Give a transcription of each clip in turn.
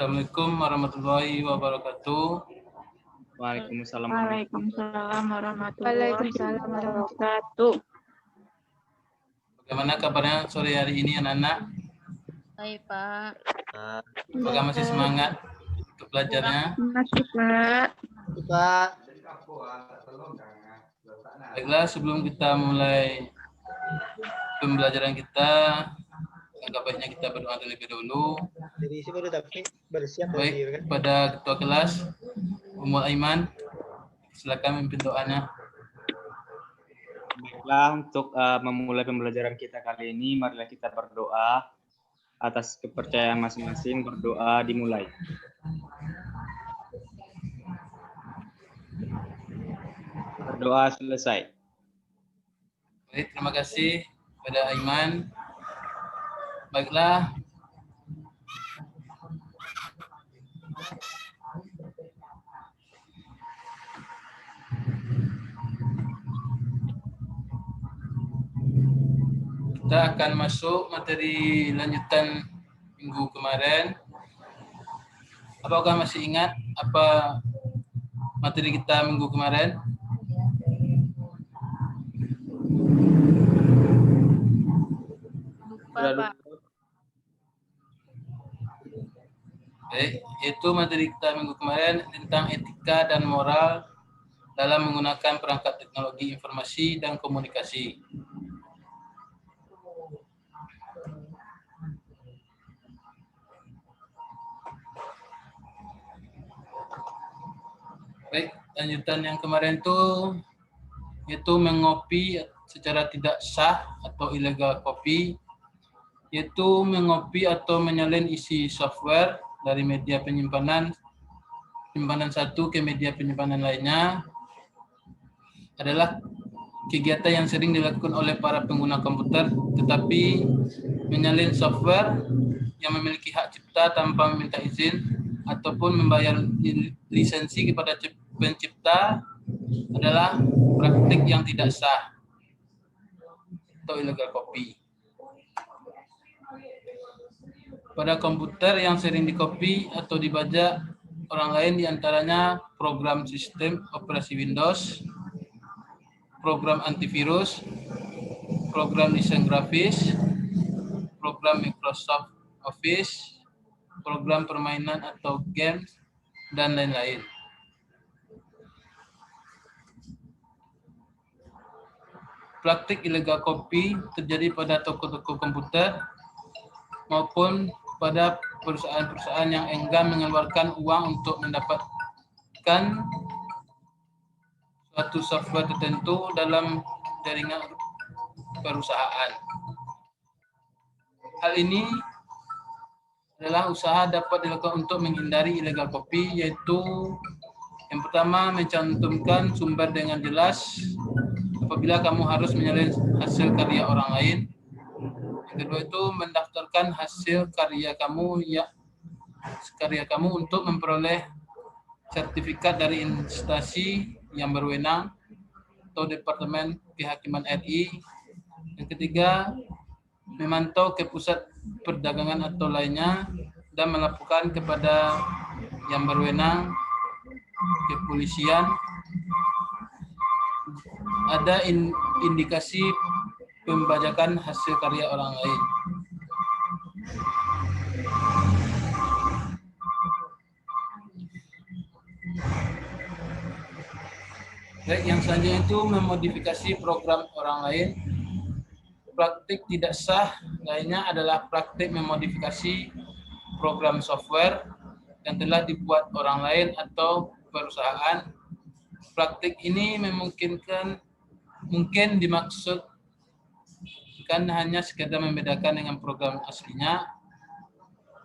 Assalamualaikum warahmatullahi wabarakatuh. Waalaikumsalam. Waalaikumsalam warahmatullahi wabarakatuh. Bagaimana kabarnya sore hari ini anak-anak? Baik, Pak. Apakah masih semangat untuk belajarnya? Masuk, Pak. Pak. Baiklah, sebelum kita mulai pembelajaran kita, agak baiknya kita berdoa terlebih dahulu. Jadi isi baru tapi bersiap Baik, pada ketua kelas, Ummul Aiman, silakan memimpin doanya. Baiklah, untuk memulai pembelajaran kita kali ini, marilah kita berdoa atas kepercayaan masing-masing. Berdoa dimulai. Berdoa selesai. Baik, terima kasih pada Aiman. Baiklah. Kita akan masuk materi lanjutan minggu kemarin. Apakah masih ingat apa materi kita minggu kemarin? Lupa, Pak. Baik, itu materi kita minggu kemarin tentang etika dan moral dalam menggunakan perangkat teknologi informasi dan komunikasi. Baik, lanjutan yang kemarin itu mengopi secara tidak sah atau illegal copy, yaitu mengopi atau menyalin isi software dari media penyimpanan satu ke media penyimpanan lainnya adalah kegiatan yang sering dilakukan oleh para pengguna komputer, tetapi menyalin software yang memiliki hak cipta tanpa meminta izin ataupun membayar lisensi kepada pencipta adalah praktik yang tidak sah atau illegal copy. Pada komputer yang sering dikopi atau dibajak orang lain diantaranya program sistem operasi Windows, program antivirus, program desain grafis, program Microsoft Office, program permainan atau games, dan lain-lain. Praktik illegal copy terjadi pada toko-toko komputer maupun pada perusahaan-perusahaan yang enggan mengeluarkan uang untuk mendapatkan suatu software tertentu dalam jaringan perusahaan. Hal ini adalah usaha dapat dilakukan untuk menghindari illegal copy, yaitu yang pertama mencantumkan sumber dengan jelas apabila kamu harus menyalin hasil karya orang lain. Yang kedua itu mendaftarkan hasil karya kamu untuk memperoleh sertifikat dari instansi yang berwenang atau Departemen Kehakiman RI. Yang ketiga, memantau ke pusat perdagangan atau lainnya dan melaporkan kepada yang berwenang, kepolisian. Ada indikasi pembajakan hasil karya orang lain. Baik, yang selanjutnya itu memodifikasi program orang lain. Praktik tidak sah lainnya adalah praktik memodifikasi program software yang telah dibuat orang lain atau perusahaan. Praktik ini mungkin dimaksudkan hanya sekedar membedakan dengan program aslinya.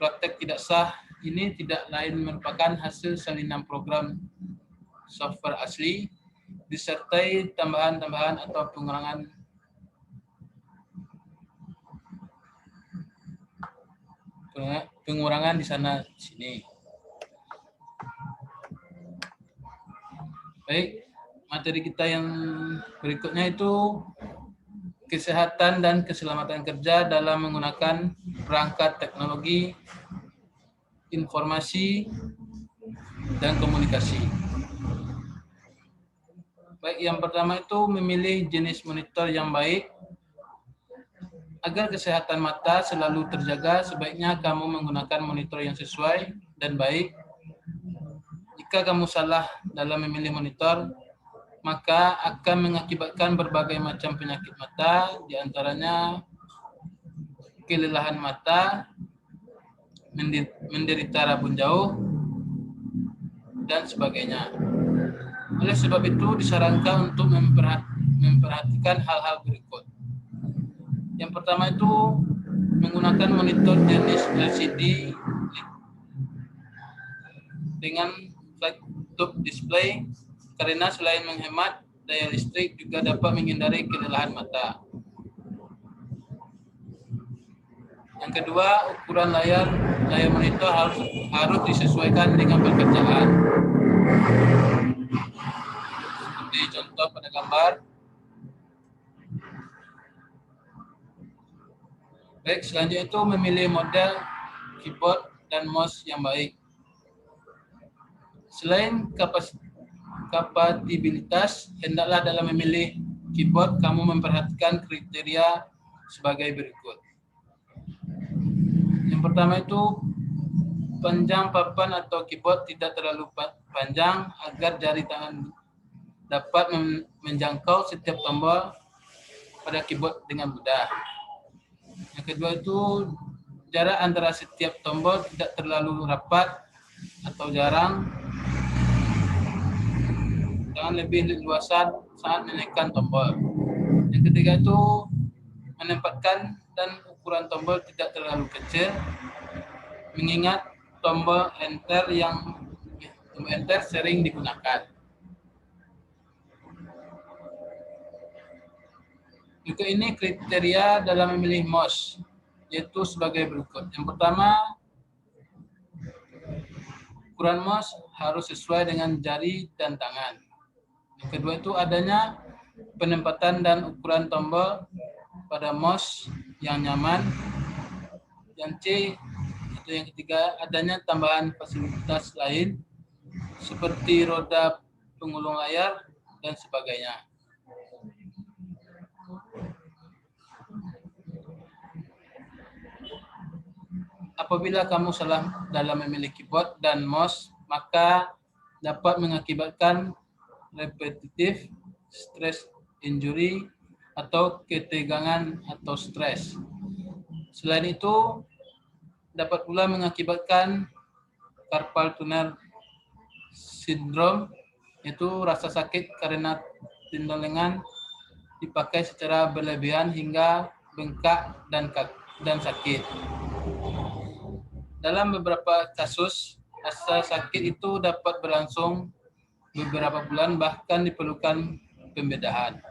Praktik tidak sah ini tidak lain merupakan hasil salinan program software asli disertai tambahan-tambahan atau pengurangan di sana sini. Baik, materi kita yang berikutnya itu kesehatan dan keselamatan kerja dalam menggunakan perangkat teknologi informasi, dan komunikasi. Baik, yang pertama itu memilih jenis monitor yang baik. Agar kesehatan mata selalu terjaga, sebaiknya kamu menggunakan monitor yang sesuai dan baik. Jika kamu salah dalam memilih monitor, maka akan mengakibatkan berbagai macam penyakit mata, di antaranya kelelahan mata, menderita rabun jauh, dan sebagainya. Oleh sebab itu, disarankan untuk memperhatikan hal-hal berikut. Yang pertama itu menggunakan monitor jenis LCD dengan flat top display, karena selain menghemat daya listrik juga dapat menghindari kelelahan mata. Yang kedua, ukuran layar monitor harus disesuaikan dengan pekerjaan. Seperti contoh pada gambar. Baik, selanjutnya itu memilih model keyboard dan mouse yang baik. Selain kompatibilitas, hendaklah dalam memilih keyboard kamu memperhatikan kriteria sebagai berikut. Yang pertama itu panjang papan atau keyboard tidak terlalu panjang agar jari tangan dapat menjangkau setiap tombol pada keyboard dengan mudah. Yang kedua itu jarak antara setiap tombol tidak terlalu rapat atau jarang. Jangan lebih leluasa saat menekan tombol. Yang ketiga itu menempatkan dan ukuran tombol tidak terlalu kecil, mengingat tombol enter sering digunakan. Juga ini kriteria dalam memilih mouse, yaitu sebagai berikut. Yang pertama, ukuran mouse harus sesuai dengan jari dan tangan. Yang kedua itu adanya penempatan dan ukuran tombol pada mouse yang nyaman. Yang C, atau yang ketiga, adanya tambahan fasilitas lain seperti roda pengulung layar dan sebagainya. Apabila kamu salah dalam memilih keyboard dan mouse, maka dapat mengakibatkan repetitif stress injury atau ketegangan atau stres. Selain itu, dapat pula mengakibatkan carpal tunnel syndrome, yaitu rasa sakit karena tendon lengan dipakai secara berlebihan hingga bengkak dan sakit. Dalam beberapa kasus, rasa sakit itu dapat berlangsung beberapa bulan, bahkan diperlukan pembedahan.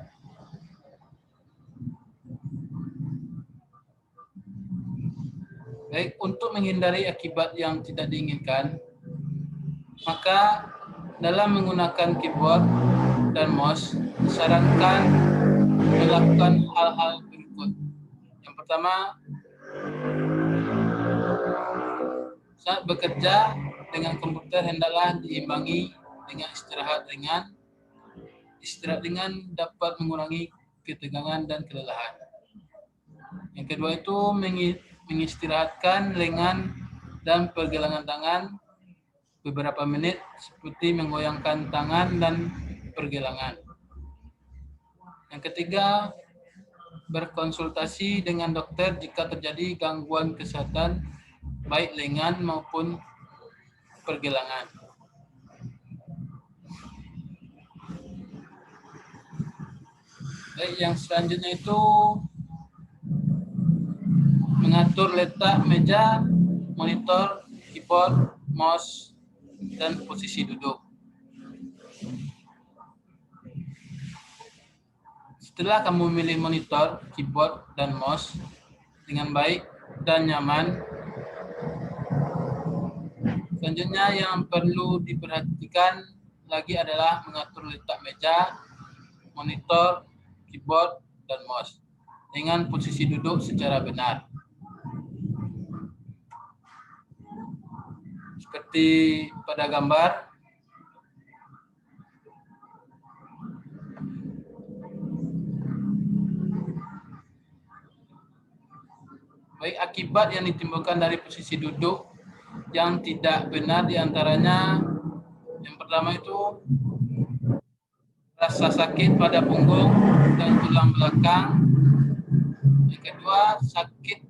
Baik, untuk menghindari akibat yang tidak diinginkan, maka dalam menggunakan keyboard dan mouse, disarankan melakukan hal-hal berikut. Yang pertama, saat bekerja dengan komputer hendaklah diimbangi dengan istirahat ringan. Istirahat ringan dapat mengurangi ketegangan dan kelelahan. Yang kedua itu mengistirahatkan lengan dan pergelangan tangan beberapa menit seperti menggoyangkan tangan dan pergelangan. Yang ketiga, berkonsultasi dengan dokter jika terjadi gangguan kesehatan baik lengan maupun pergelangan. Baik, yang selanjutnya itu mengatur letak meja, monitor, keyboard, mouse, dan posisi duduk. Setelah kamu memilih monitor, keyboard, dan mouse dengan baik dan nyaman, selanjutnya yang perlu diperhatikan lagi adalah mengatur letak meja, monitor, keyboard, dan mouse dengan posisi duduk secara benar. seperti pada gambar. Baik, akibat yang ditimbulkan dari posisi duduk yang tidak benar diantaranya yang pertama itu rasa sakit pada punggung dan tulang belakang. Yang kedua, sakit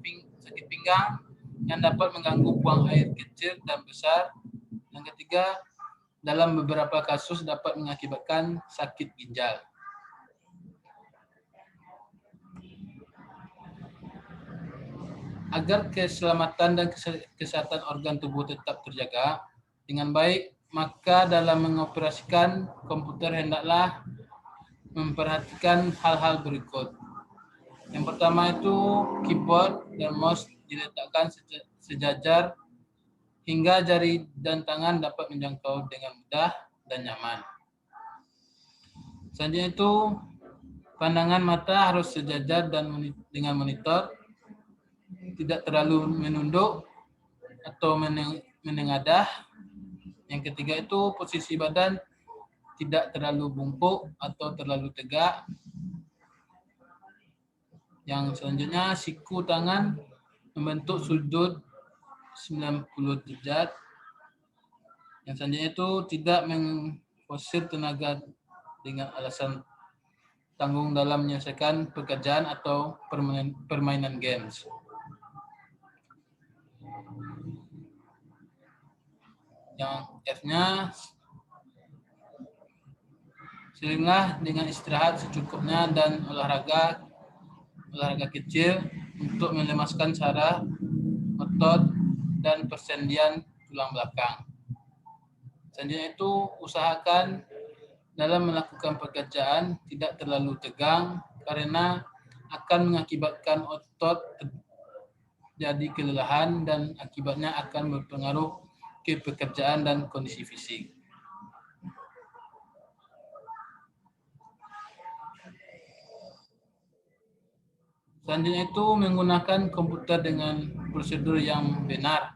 pinggang yang dapat mengganggu buang air kecil dan besar. Yang ketiga, dalam beberapa kasus dapat mengakibatkan sakit ginjal. Agar keselamatan dan kesehatan organ tubuh tetap terjaga dengan baik, maka dalam mengoperasikan komputer hendaklah memperhatikan hal-hal berikut. Yang pertama itu keyboard dan mouse diletakkan sejajar hingga jari dan tangan dapat menjangkau dengan mudah dan nyaman. Selanjutnya itu pandangan mata harus sejajar dan dengan monitor, tidak terlalu menunduk atau menengadah. Yang ketiga itu posisi badan tidak terlalu bungkuk atau terlalu tegak. Yang selanjutnya siku tangan membentuk sudut 90 derajat. Yang selanjutnya itu tidak mengforsir tenaga dengan alasan tanggung dalam menyelesaikan pekerjaan atau permainan games. Yang F-nya, seringlah dengan istirahat secukupnya dan olahraga kecil untuk melemaskan saraf, otot, dan persendian tulang belakang. Selanjutnya itu usahakan dalam melakukan pekerjaan tidak terlalu tegang karena akan mengakibatkan otot jadi kelelahan dan akibatnya akan berpengaruh ke pekerjaan dan kondisi fisik. Selanjutnya itu menggunakan komputer dengan prosedur yang benar.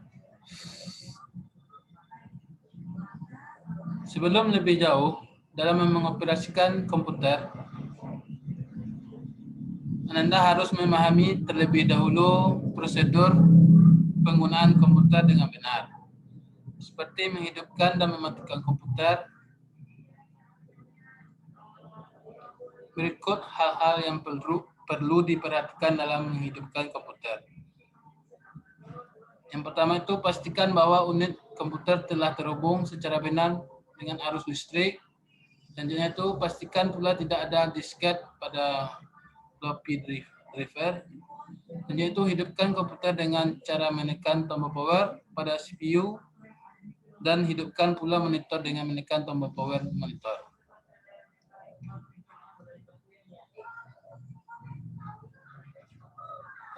Sebelum lebih jauh dalam mengoperasikan komputer, Anda harus memahami terlebih dahulu prosedur penggunaan komputer dengan benar. Seperti menghidupkan dan mematikan komputer. Berikut hal-hal yang perlu diperhatikan dalam menghidupkan komputer. Yang pertama itu pastikan bahwa unit komputer telah terhubung secara benar dengan arus listrik. Selanjutnya itu pastikan pula tidak ada disket pada floppy drive. Selanjutnya itu hidupkan komputer dengan cara menekan tombol power pada CPU dan hidupkan pula monitor dengan menekan tombol power monitor.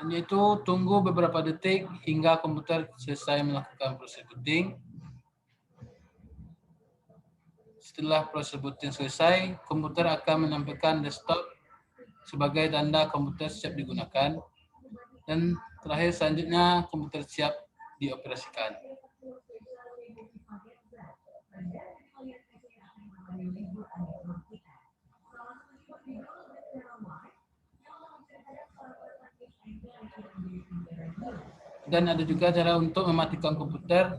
Yaitu tunggu beberapa detik hingga komputer selesai melakukan proses booting. Setelah proses booting selesai, komputer akan menampilkan desktop sebagai tanda komputer siap digunakan. Dan terakhir selanjutnya komputer siap dioperasikan. Dan ada juga cara untuk mematikan komputer.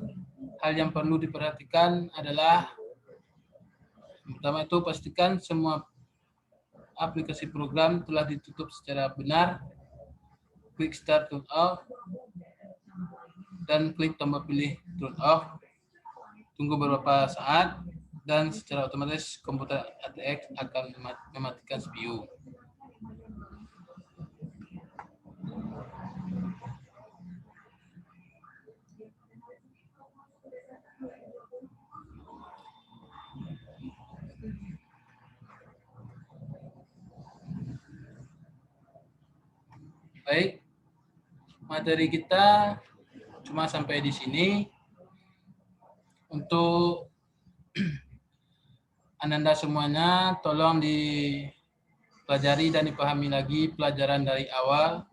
Hal yang perlu diperhatikan adalah pertama itu pastikan semua aplikasi program telah ditutup secara benar. Klik start turn off dan klik tombol pilih turn off. Tunggu beberapa saat dan secara otomatis komputer ATX akan mematikan CPU. Baik, materi kita cuma sampai di sini. Untuk Ananda semuanya, tolong dipelajari dan dipahami lagi pelajaran dari awal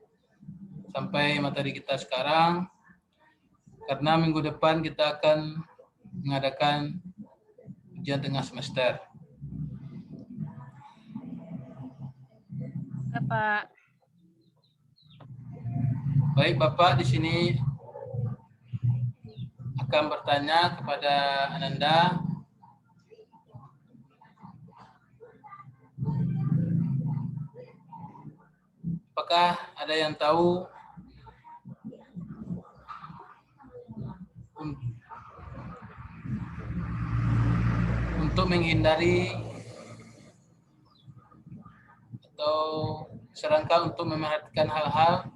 sampai materi kita sekarang. Karena minggu depan kita akan mengadakan ujian tengah semester. Ya, Pak. Baik, Bapak di sini akan bertanya kepada Ananda. Apakah ada yang tahu untuk menghindari atau serangka untuk memerhatikan hal-hal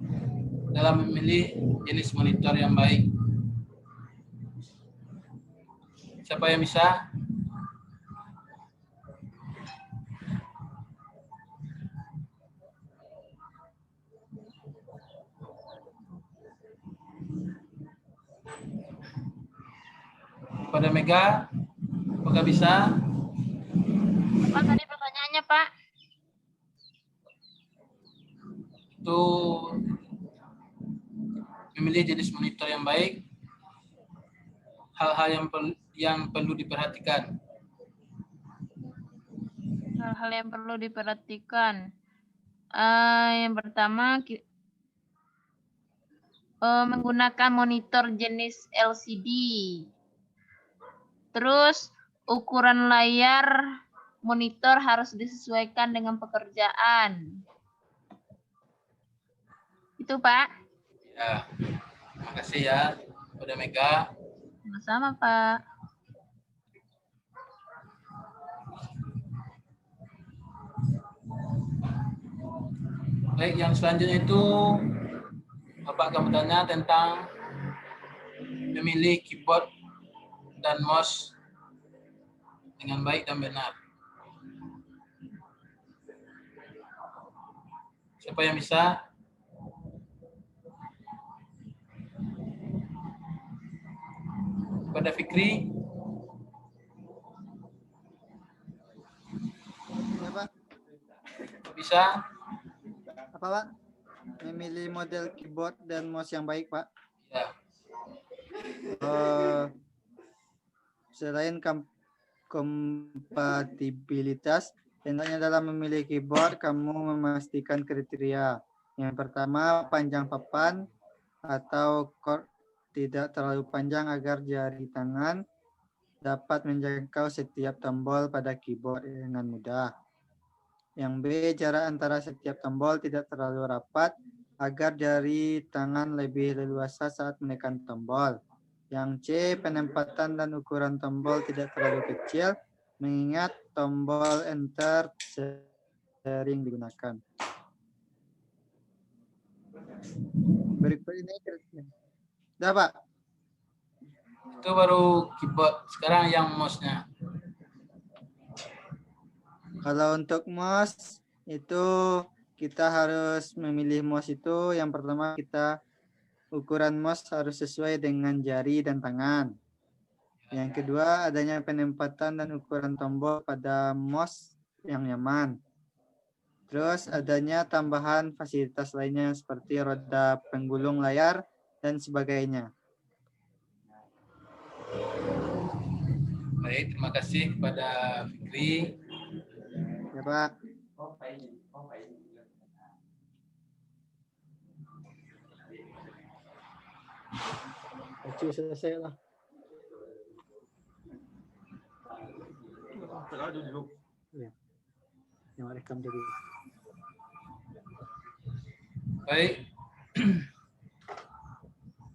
dalam memilih jenis monitor yang baik? Siapa yang bisa? Pada Mega, apakah bisa? Apa tadi pertanyaannya, Pak? Itu memilih jenis monitor yang baik, hal-hal yang perlu diperhatikan. Hal-hal yang perlu diperhatikan. Yang pertama, menggunakan monitor jenis LCD. Terus, ukuran layar monitor harus disesuaikan dengan pekerjaan. Itu, Pak. Ya, terima kasih ya, pada Mega. Sama-sama, Pak. Baik, yang selanjutnya itu Bapak akan bertanya tentang memilih keyboard dan mouse dengan baik dan benar. Siapa yang bisa? Pada Fikri, Ya, Pak. bisa? Apa, Pak? Memilih model keyboard dan mouse yang baik, Pak. Ya. Selain kompatibilitas, hendaknya dalam memilih keyboard, kamu memastikan kriteria. Yang pertama, panjang papan atau cord tidak terlalu panjang agar jari tangan dapat menjangkau setiap tombol pada keyboard dengan mudah. Yang B, jarak antara setiap tombol tidak terlalu rapat agar jari tangan lebih leluasa saat menekan tombol. Yang C, penempatan dan ukuran tombol tidak terlalu kecil mengingat tombol enter sering digunakan. Berikut ini kriteria. Dah, Pak. Itu baru keyboard. Sekarang yang mouse-nya. Kalau untuk mouse itu kita harus memilih mouse itu yang pertama kita ukuran mouse harus sesuai dengan jari dan tangan. Yang kedua adanya penempatan dan ukuran tombol pada mouse yang nyaman. Terus adanya tambahan fasilitas lainnya seperti roda penggulung layar dan sebagainya. Baik, terima kasih kepada Fikri. Ya, Pak. Acu selesai lah. Ya. Yang rekam jadi. Baik.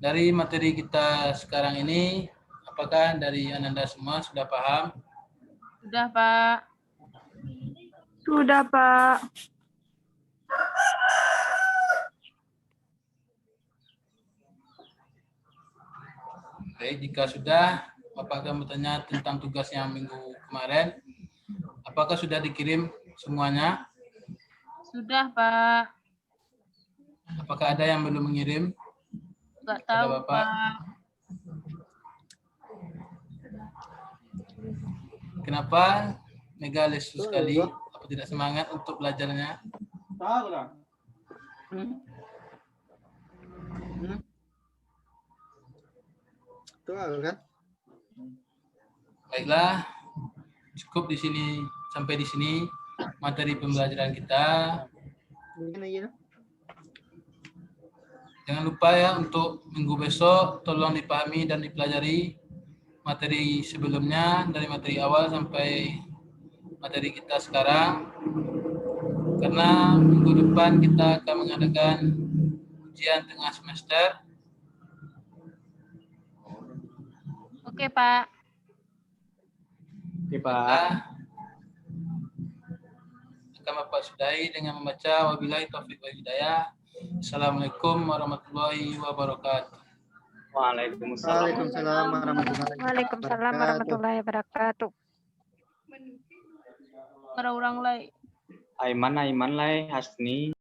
Dari materi kita sekarang ini, apakah dari Ananda semua sudah paham? Sudah, Pak. Sudah, Pak. Baik, jika sudah, Bapak akan bertanya tentang tugas yang minggu kemarin. Apakah sudah dikirim semuanya? Sudah, Pak. Apakah ada yang belum mengirim? Nggak Ada tahu, Bapak? Pak. Kenapa Mega lesu sekali? Apa tidak semangat untuk belajarnya? Tahu lah. Tahu kan? Baiklah, cukup di sini sampai di sini materi pembelajaran kita. Jangan lupa ya untuk minggu besok tolong dipahami dan dipelajari materi sebelumnya dari materi awal sampai materi kita sekarang. Karena minggu depan kita akan mengadakan ujian tengah semester. Oke, Pak. Oke, Pak. Akan Bapak sudahi dengan membaca wabillahi taufiq wal hidayah. Assalamualaikum warahmatullahi wabarakatuh. Waalaikumsalam. Waalaikumsalam warahmatullahi Waalaikumsalam warahmatullahi wabarakatuh. Orang-orang lain. Aiman lai Hasni.